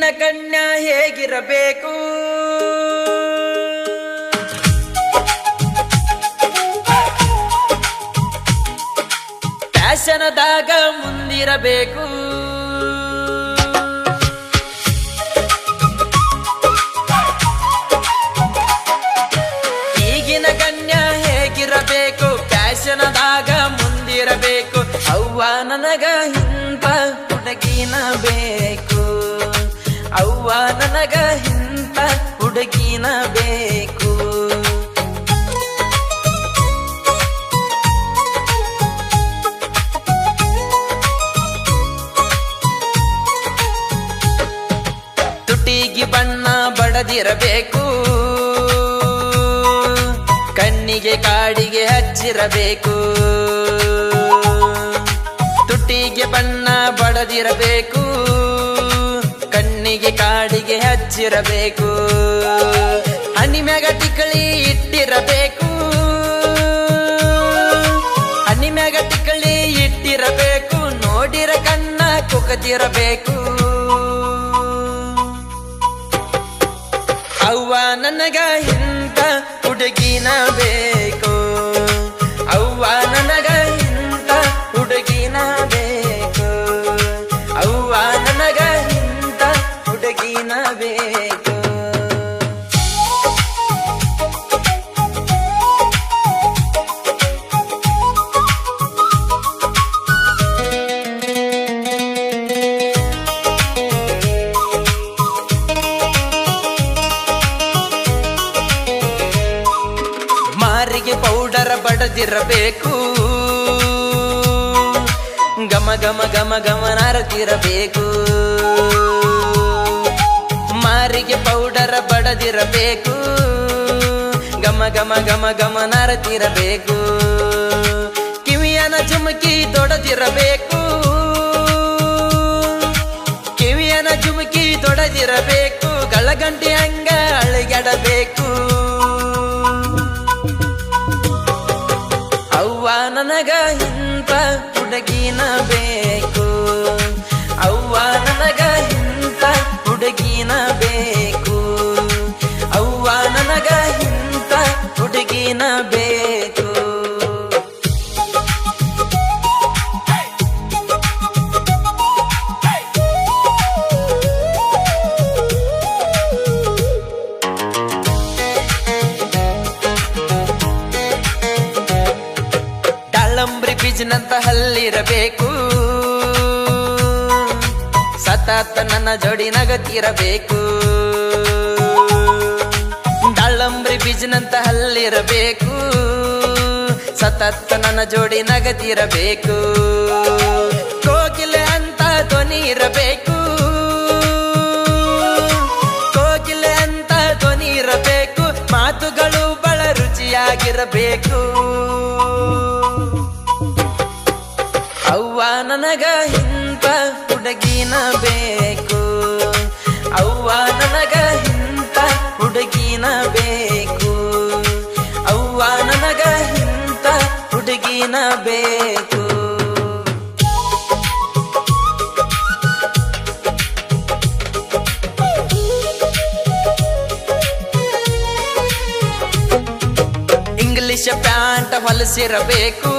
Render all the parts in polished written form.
ಈಗಿನ ಕನ್ಯಾ ಹೇಗಿರಬೇಕು? ಫ್ಯಾಷನದಾಗ ಮುಂದಿರಬೇಕು. ಈಗಿನ ಕನ್ಯಾ ಹೇಗಿರಬೇಕು? ಫ್ಯಾಷನದಾಗ ಮುಂದಿರಬೇಕು. ಅವ್ವ ನನಗ ಇಂಥ ಹುಡುಗಿನ ಬೇಕು, ಅವ್ವ ನನಗ ಇಂಥ ಹುಡುಗಿನ ಬೇಕು. ತುಟಿಗೆ ಬಣ್ಣ ಬಡದಿರಬೇಕು, ಕಣ್ಣಿಗೆ ಕಾಡಿಗೆ ಹಚ್ಚಿರಬೇಕು. ತುಟಿಗೆ ಬಣ್ಣ ಬಡದಿರಬೇಕು, ಕಣ್ಣಿಗೆ ಕಾಡಿಗೆ ಹಚ್ಚಿರಬೇಕು. ಹನಿಮ್ಯಾಗ ಟಿಕಳಿ ಇಟ್ಟಿರಬೇಕು, ಹನಿಮ್ಯಾಗ ಟಿಕಳಿ ಇಟ್ಟಿರಬೇಕು. ನೋಡಿರ ಕಣ್ಣ ಕುಕತಿರಬೇಕು. ಅವ್ವ ನನಗ ಇಂಥ ಹುಡುಗಿನ ಬೇಕು, ಅವ್ವ ನನಗ ಇಂಥ ಹುಡುಗಿನ ಬೇಕು, ಅವ್ವ ನನಗ ಇಂಥ ಹುಡುಗಿನ ಬೇಕು. ಮಾರಿಗೆ ಪೌಡರ್ ಬಡದಿರಬೇಕು, ಗಮ ಗಮ ಗಮ ಗಮನಾರತಿರಬೇಕು. ಮಾರಿಗೆ ಪೌಡರ್ ಬಡದಿರಬೇಕು, ಗಮ ಗಮ ಗಮ ಗಮನಾರತಿರಬೇಕು. ಕಿವಿಯನ ಜುಮುಕಿ ದೊಡದಿರಬೇಕು, ಕಿವಿಯನ ಜುಮುಕಿ ದೊಡದಿರಬೇಕು. ಗಳಗಂಟಿ ಹಂಗ ಅಳಿಗಡಬೇಕು. ಅವ್ವ ನನಗ ಇಂಥ ಹುಡುಗಿನ ಬೇಕು, ಅವ್ವ ನನಗ ಇಂಥ ಹುಡುಗಿನ ಬೇಕು, ಅವ್ವ ನನಗ ಇಂಥ ಹುಡುಗಿನ ಬೇಕು. ದಾಳಂಬ್ರಿ ಬೀಜನಂತ ಹಲ್ಲಿರಬೇಕು, ಸತತ ನನ್ನ ಜೋಡಿ ನಗತಿರಬೇಕು. ದಾಳಂಬ್ರಿ ಬೀಜನಂತ ಹಲ್ಲಿರಬೇಕು, ಸತತ ನನ್ನ ಜೋಡಿ ನಗತಿರಬೇಕು. ಕೋಗಿಲೆ ಅಂತ ಧ್ವನಿ ಇರಬೇಕು, ಕೋಗಿಲೆ ಅಂತ ಧ್ವನಿ ಇರಬೇಕು. ಮಾತುಗಳು ಬಹಳ ರುಚಿಯಾಗಿರಬೇಕು. ಅವ್ವ ನನಗ ಇಂಥ ಹುಡುಗಿನ ಬೇಕು, ಅವ್ವ ನನಗ ಇಂಥ ಹುಡುಗಿನ ಬೇಕು, ಅವ್ವ ನನಗ ಇಂಥ ಹುಡುಗಿನ ಬೇಕು. ಇಂಗ್ಲಿಷ್ ಪ್ಯಾಂಟ್ ಹೊಲಸಿರಬೇಕು,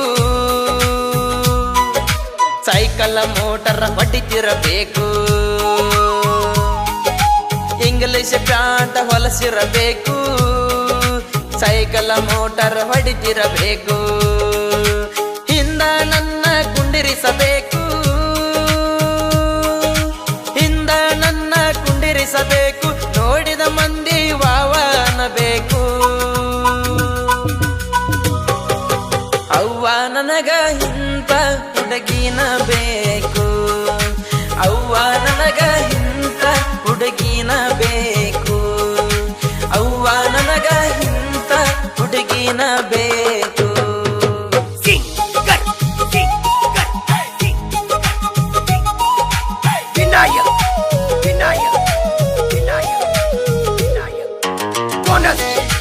ಸೈಕಲ್ ಮೋಟರ್ ಹೊಡಿತಿರಬೇಕು. ಇಂಗ್ಲಿಷ್ ಪ್ಯಾಂಟ್ ಹೊಲಸಿರಬೇಕು, ಸೈಕಲ್ ಮೋಟರ್ ಹೊಡಿತಿರಬೇಕು. ಹಿಂದ ನನ್ನ ಕುಂಡಿರಿಸಬೇಕು, ಹಿಂದ ನನ್ನ ಕುಂಡಿರಿಸಬೇಕು. ನೋಡಿದ ಮಂದಿ ವಾವ ಅನ್ನಬೇಕು. ಅವ್ವ ನನಗ ಇಂಥ ಹುಡುಗಿನ ಬೇಕು, ಅವ್ವ ನನಗ ಇಂಥ ಹುಡುಗಿನ ಬೇಕು, ಅವ್ವ ನನಗ ಇಂಥ ಹುಡುಗಿನ ಬೇಕು. ವಿನಾಯಕ್ ವಿನಾಯಕ್ ವಿನಾಯಕ್ ವಿನಾಯಕ್